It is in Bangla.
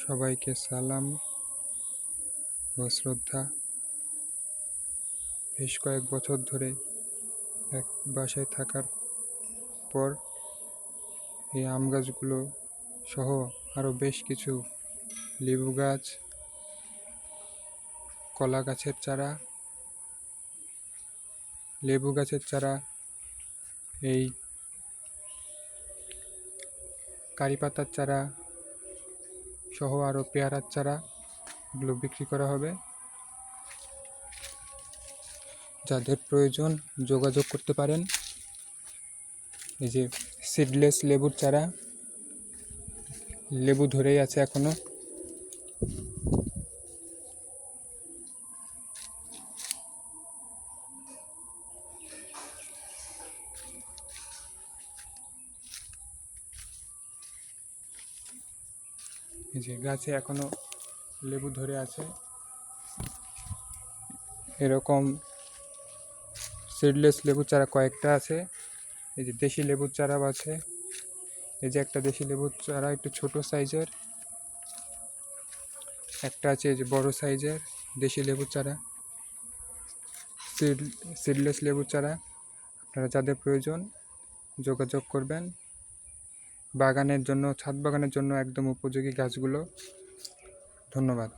সবাইকে সালাম ও শ্রদ্ধা। বেশ কয়েক বছর ধরে এক বাসায় থাকার পর এই আম গাছগুলো সহ আরও বেশ কিছু লেবু গাছ, কলা গাছের চারা, লেবু গাছের চারা, এই কারি পাতার চারা সহ আরও পেয়ারার চারা এগুলো বিক্রি করা হবে। যাদের প্রয়োজন যোগাযোগ করতে পারেন। এই যে সিডলেস লেবুর চারা, লেবু ধরেই আছে এখনো। এই যে গাছে এখনো লেবু ধরে আছে। এরকম সিডলেস লেবুর চারা কয়েকটা আছে। এই যে দেশি লেবুর চারাও আছে। এই যে একটা দেশি লেবুর চারা একটু ছোট সাইজের, একটা আছে এই যে বড় সাইজের দেশি লেবুর চারা, সিডলেস লেবুর চারা। আপনারা যাদের প্রয়োজন যোগাযোগ করবেন। বাগানের জন্য, ছাদ বাগানের জন্য একদম উপযোগী গাছগুলো। ধন্যবাদ।